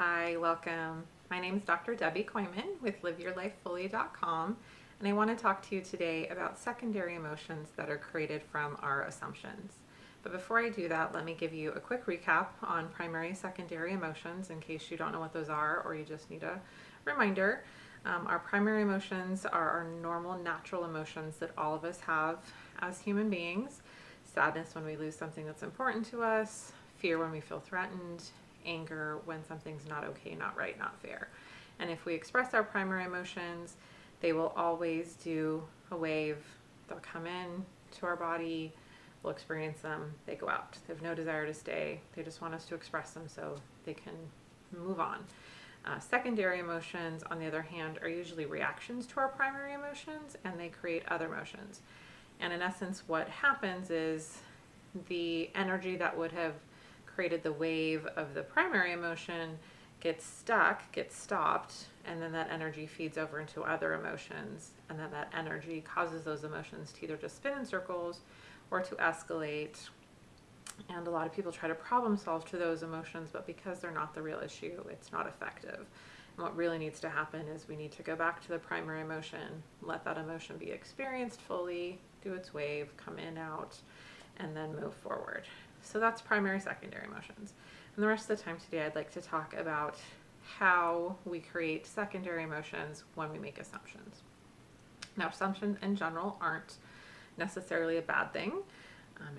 Hi, welcome. My name is Dr. Debbie Koyman with LiveYourLifeFully.com, and I want to talk to you today about secondary emotions that are created from our assumptions. But before I do that, let me give you a quick recap on primary and secondary emotions in case you don't know what those are or you just need a reminder. Our primary emotions are our normal, natural emotions that all of us have as human beings. Sadness when we lose something that's important to us, fear when we feel threatened, anger when something's not okay, not right, not fair. And if we express our primary emotions, they will always do a wave. They'll come in to our body, we'll experience them, they go out. They have no desire to stay. They just want us to express them so they can move on. Secondary emotions, on the other hand, are usually reactions to our primary emotions, and they create other emotions. And in essence, what happens is the energy that would have created the wave of the primary emotion gets stuck, gets stopped, and then that energy feeds over into other emotions, and then that energy causes those emotions to either just spin in circles or to escalate. And a lot of people try to problem solve to those emotions, but because they're not the real issue, it's not effective. And what really needs to happen is we need to go back to the primary emotion, let that emotion be experienced fully, do its wave, come in, out, and then move forward. So that's primary, secondary emotions. And the rest of the time today, I'd like to talk about how we create secondary emotions when we make assumptions. Now, assumptions in general aren't necessarily a bad thing.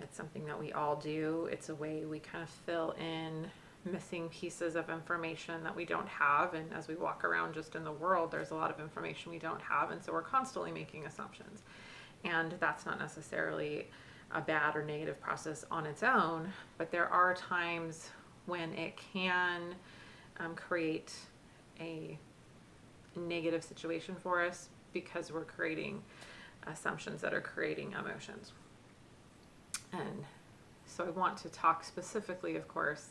It's something that we all do. It's a way we kind of fill in missing pieces of information that we don't have. And as we walk around just in the world, there's a lot of information we don't have. And so we're constantly making assumptions. And that's not necessarily a bad or negative process on its own, but there are times when it can create a negative situation for us because we're creating assumptions that are creating emotions. And so I want to talk specifically, of course,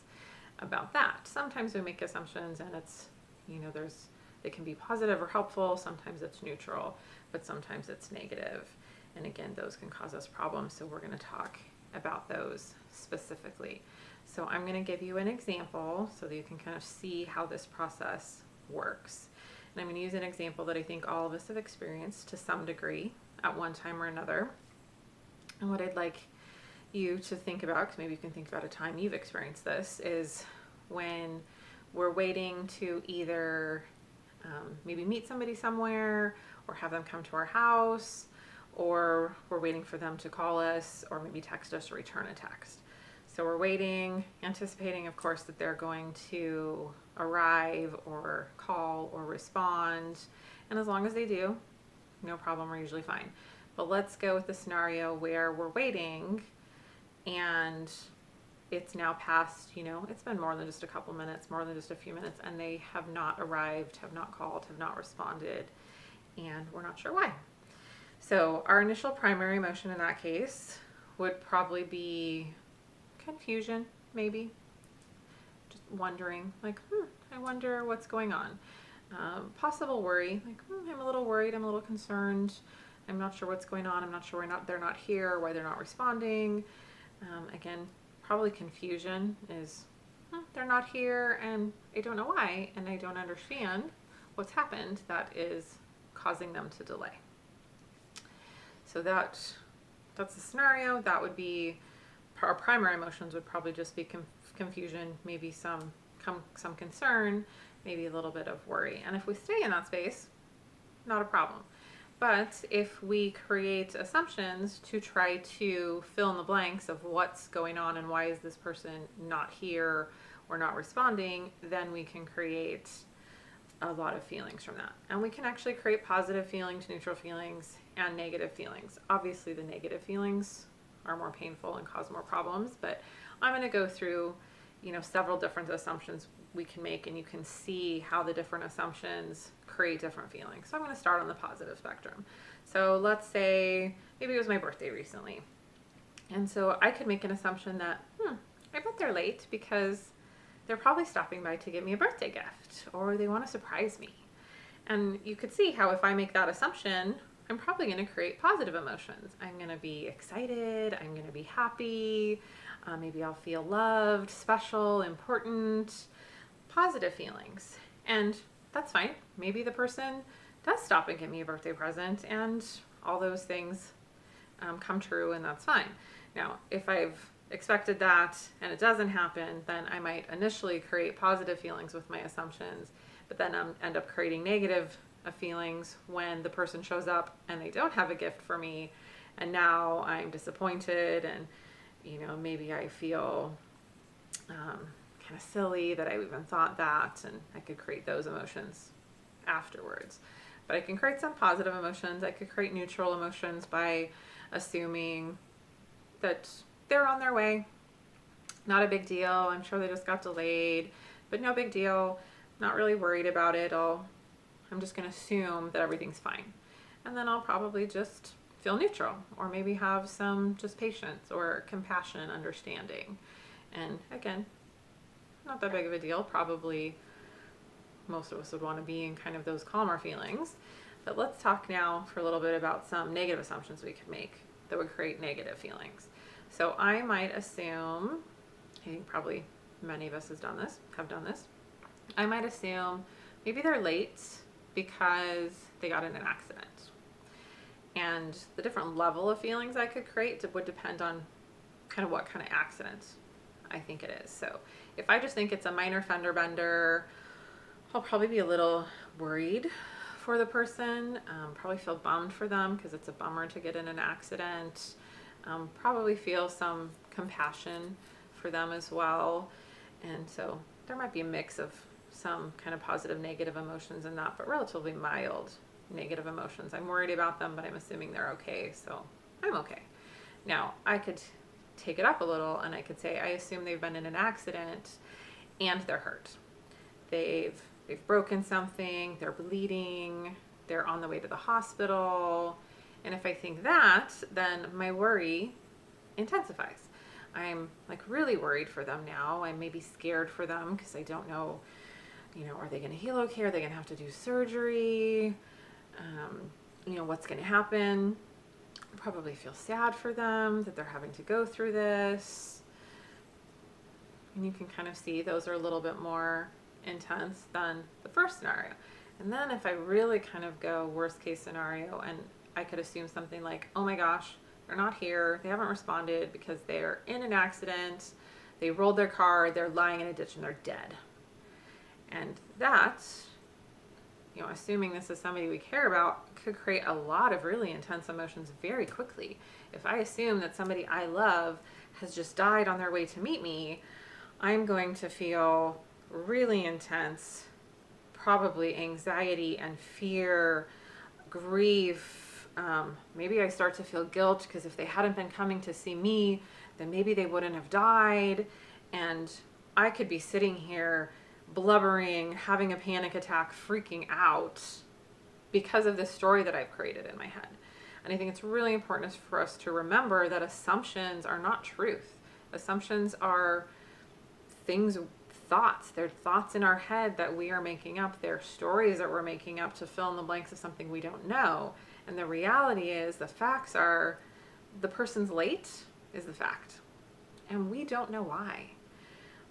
about that. Sometimes we make assumptions and it's, they can be positive or helpful. Sometimes it's neutral, but sometimes it's negative. And again, those can cause us problems. So we're going to talk about those specifically. So I'm going to give you an example so that you can kind of see how this process works. And I'm going to use an example that I think all of us have experienced to some degree at one time or another. And what I'd like you to think about, because maybe you can think about a time you've experienced this, is when we're waiting to either maybe meet somebody somewhere or have them come to our house, or we're waiting for them to call us or maybe text us or return a text. So we're waiting, anticipating, of course, that they're going to arrive or call or respond. And as long as they do, no problem, we're usually fine. But let's go with the scenario where we're waiting and it's now past, it's been more than just a couple minutes, more than just a few minutes, and they have not arrived, have not called, have not responded, and we're not sure why. So our initial primary emotion in that case would probably be confusion, maybe. Just wondering, like, I wonder what's going on. Possible worry, like, I'm a little worried, I'm a little concerned. I'm not sure what's going on. I'm not sure they're not here, why they're not responding. Again, probably confusion is they're not here and I don't know why, and I don't understand what's happened that is causing them to delay. So that's the scenario. That would be our primary emotions would probably just be confusion, maybe some concern, maybe a little bit of worry. And if we stay in that space, not a problem. But if we create assumptions to try to fill in the blanks of what's going on and why is this person not here or not responding, then we can create a lot of feelings from that. And we can actually create positive feelings, neutral feelings, and negative feelings. Obviously, the negative feelings are more painful and cause more problems, but I'm going to go through, several different assumptions we can make, and you can see how the different assumptions create different feelings. So I'm going to start on the positive spectrum. So let's say maybe it was my birthday recently. And so I could make an assumption that, I bet they're late because they're probably stopping by to give me a birthday gift, or they want to surprise me. And you could see how if I make that assumption, I'm probably going to create positive emotions. I'm going to be excited. I'm going to be happy. Maybe I'll feel loved, special, important, positive feelings. And that's fine. Maybe the person does stop and get me a birthday present and all those things come true, and that's fine. Now, if I've expected that and it doesn't happen, then I might initially create positive feelings with my assumptions, but then end up creating negative feelings when the person shows up and they don't have a gift for me, and now I'm disappointed, and maybe I feel kind of silly that I even thought that, and I could create those emotions afterwards. But I can create some positive emotions. I could create neutral emotions by assuming that they're on their way. Not a big deal. I'm sure they just got delayed, but no big deal. Not really worried about it. I'm just going to assume that everything's fine. And then I'll probably just feel neutral, or maybe have some just patience or compassion, understanding. And again, not that big of a deal. Probably most of us would want to be in kind of those calmer feelings. But let's talk now for a little bit about some negative assumptions we could make that would create negative feelings. So I might assume, I think probably many of us have done this. I might assume maybe they're late because they got in an accident. And the different level of feelings I could create would depend on kind of what kind of accident I think it is. So if I just think it's a minor fender bender, I'll probably be a little worried for the person, probably feel bummed for them because it's a bummer to get in an accident, probably feel some compassion for them as well. And so there might be a mix of some kind of positive, negative emotions in that, but relatively mild negative emotions. I'm worried about them, but I'm assuming they're okay, so I'm okay. Now, I could take it up a little and I could say, I assume they've been in an accident and they're hurt. They've broken something, they're bleeding, they're on the way to the hospital. And if I think that, then my worry intensifies. I'm like really worried for them now. I'm maybe scared for them because I don't know, are they going to heal okay? Are they going to have to do surgery? What's going to happen? I probably feel sad for them that they're having to go through this. And you can kind of see those are a little bit more intense than the first scenario. And then if I really kind of go worst case scenario, and I could assume something like, oh my gosh, they're not here, they haven't responded because they're in an accident, they rolled their car, they're lying in a ditch and they're dead. And that, assuming this is somebody we care about, could create a lot of really intense emotions very quickly. If I assume that somebody I love has just died on their way to meet me, I'm going to feel really intense, probably anxiety and fear, grief. Maybe I start to feel guilt because if they hadn't been coming to see me, then maybe they wouldn't have died. And I could be sitting here blubbering, having a panic attack, freaking out because of this story that I've created in my head. And I think it's really important for us to remember that assumptions are not truth. Assumptions are thoughts. They're thoughts in our head that we are making up. They're stories that we're making up to fill in the blanks of something we don't know. And the reality is, the facts are, the person's late is the fact. And we don't know why.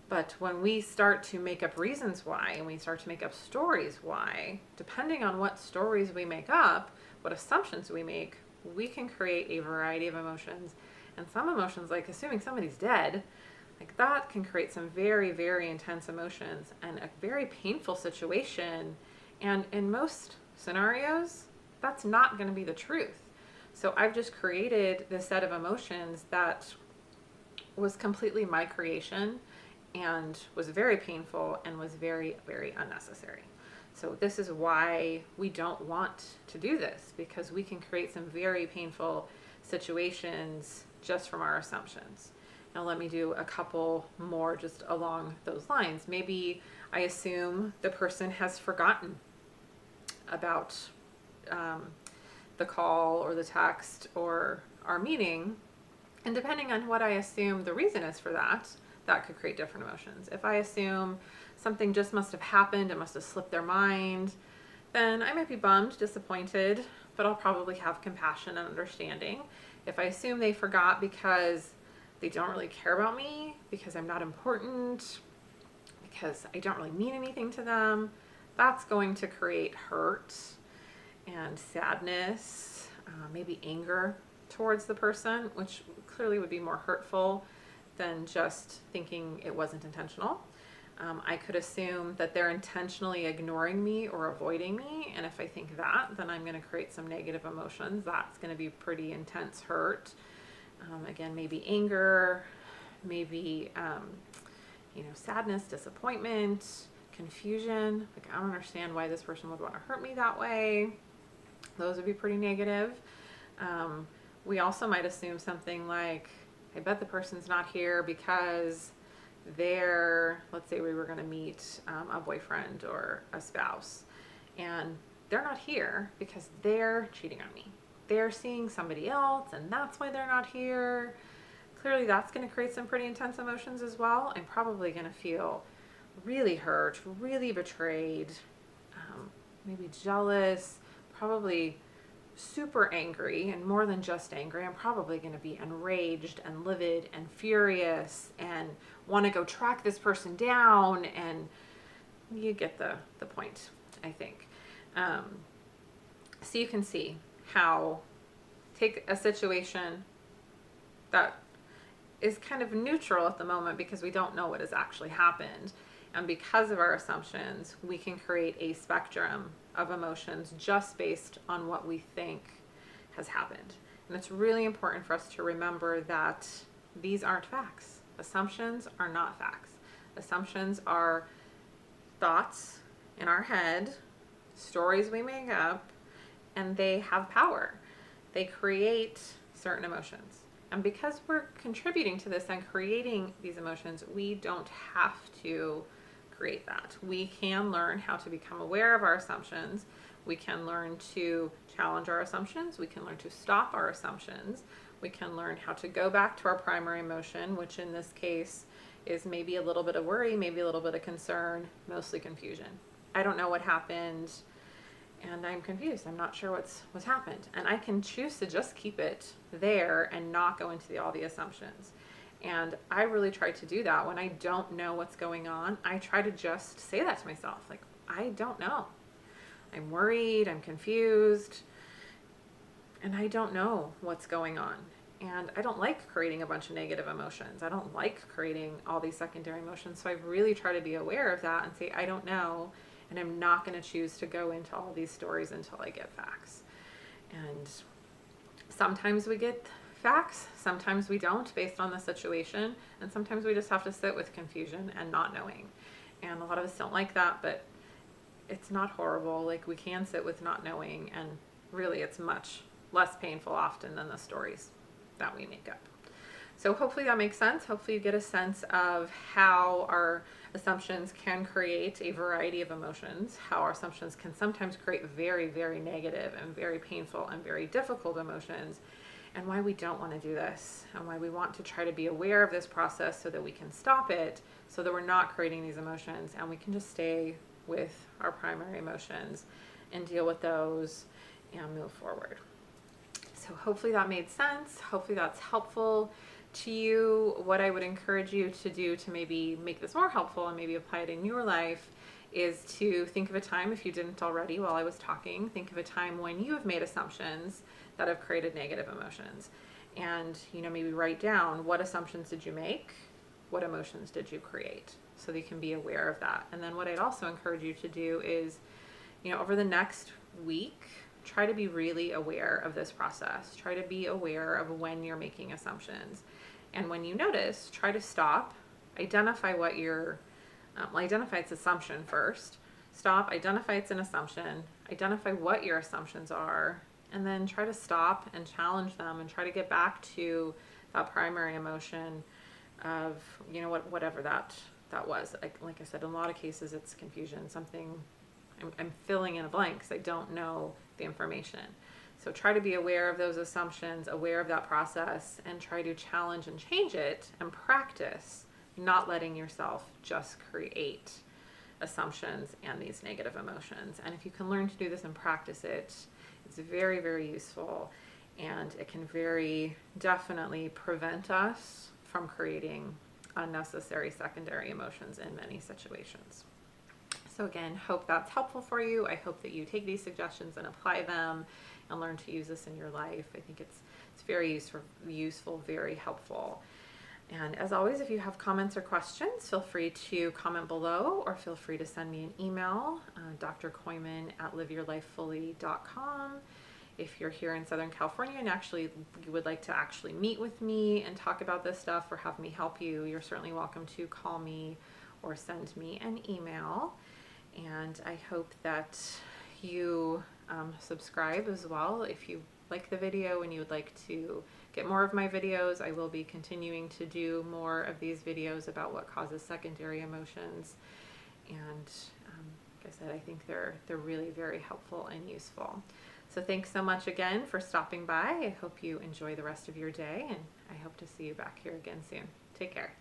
But when we start to make up reasons why, and we start to make up stories why, depending on what stories we make up, what assumptions we make, we can create a variety of emotions. And some emotions, like assuming somebody's dead, like that can create some very, very intense emotions and a very painful situation. And in most scenarios, that's not going to be the truth. So I've just created this set of emotions that was completely my creation and was very painful and was very, very unnecessary. So this is why we don't want to do this, because we can create some very painful situations just from our assumptions. Now let me do a couple more just along those lines. Maybe I assume the person has forgotten about the call or the text or our meeting. And depending on what I assume the reason is for that, that could create different emotions. If I assume something just must have happened, it must have slipped their mind, then I might be bummed, disappointed, but I'll probably have compassion and understanding. If I assume they forgot because they don't really care about me, because I'm not important, because I don't really mean anything to them, that's going to create hurt and sadness, maybe anger towards the person, which clearly would be more hurtful than just thinking it wasn't intentional. I could assume that they're intentionally ignoring me or avoiding me, and if I think that, then I'm going to create some negative emotions. That's going to be pretty intense hurt. Again, maybe anger, maybe sadness, disappointment, confusion. Like, I don't understand why this person would want to hurt me that way. Those would be pretty negative. We also might assume something like, I bet the person's not here because let's say we were going to meet a boyfriend or a spouse, and they're not here because they're cheating on me. They're seeing somebody else, and that's why they're not here. Clearly, that's going to create some pretty intense emotions as well. I'm probably going to feel really hurt, really betrayed, maybe jealous, probably super angry, and more than just angry, I'm probably going to be enraged and livid and furious and want to go track this person down, and you get the point, I think. So you can see how, take a situation that is kind of neutral at the moment because we don't know what has actually happened, and because of our assumptions, we can create a spectrum of emotions just based on what we think has happened. And it's really important for us to remember that these aren't facts. Assumptions are not facts. Assumptions are thoughts in our head, stories we make up, and they have power. They create certain emotions. And because we're contributing to this and creating these emotions, we don't have to create that. We can learn how to become aware of our assumptions. We can learn to challenge our assumptions. We can learn to stop our assumptions. We can learn how to go back to our primary emotion, which in this case is maybe a little bit of worry, maybe a little bit of concern, mostly confusion. I don't know what happened, and I'm confused. I'm not sure what's happened. And I can choose to just keep it there and not go into all the assumptions. And I really try to do that when I don't know what's going on. I try to just say that to myself, like, I don't know. I'm worried, I'm confused, and I don't know what's going on. And I don't like creating a bunch of negative emotions. I don't like creating all these secondary emotions. So I really try to be aware of that and say, I don't know, and I'm not going to choose to go into all these stories until I get facts. And sometimes we get facts, sometimes we don't, based on the situation, and sometimes we just have to sit with confusion and not knowing. And a lot of us don't like that, but it's not horrible. Like, we can sit with not knowing, and really it's much less painful often than the stories that we make up. So hopefully that makes sense. Hopefully you get a sense of how our assumptions can create a variety of emotions, how our assumptions can sometimes create very, very negative and very painful and very difficult emotions, and why we don't want to do this, and why we want to try to be aware of this process so that we can stop it, so that we're not creating these emotions and we can just stay with our primary emotions and deal with those and move forward. So hopefully that made sense. Hopefully that's helpful to you. What I would encourage you to do to maybe make this more helpful and maybe apply it in your life is to think of a time, if you didn't already while I was talking, think of a time when you have made assumptions that have created negative emotions. And, maybe write down, what assumptions did you make? What emotions did you create? So that you can be aware of that. And then what I'd also encourage you to do is, over the next week, try to be really aware of this process. Try to be aware of when you're making assumptions. And when you notice, try to stop, identify what you're, identify its assumption first. Stop, identify it's an assumption, identify what your assumptions are, and then try to stop and challenge them and try to get back to that primary emotion of, whatever that was. Like I said, in a lot of cases, it's confusion, something, I'm filling in a blank because I don't know the information. So try to be aware of those assumptions, aware of that process, and try to challenge and change it and practice not letting yourself just create assumptions and these negative emotions. And if you can learn to do this and practice it, it's very, very useful, and it can very definitely prevent us from creating unnecessary secondary emotions in many situations. So again, hope that's helpful for you. I hope that you take these suggestions and apply them and learn to use this in your life. I think it's very useful, very helpful. And as always, if you have comments or questions, feel free to comment below or feel free to send me an email, drkoyman@liveyourlifefully.com. If you're here in Southern California and you would like to actually meet with me and talk about this stuff or have me help you, you're certainly welcome to call me or send me an email. And I hope that you subscribe as well. If you like the video and you would like to get more of my videos, I will be continuing to do more of these videos about what causes secondary emotions. And like I said, I think they're really very helpful and useful. So thanks so much again for stopping by. I hope you enjoy the rest of your day, and I hope to see you back here again soon. Take care.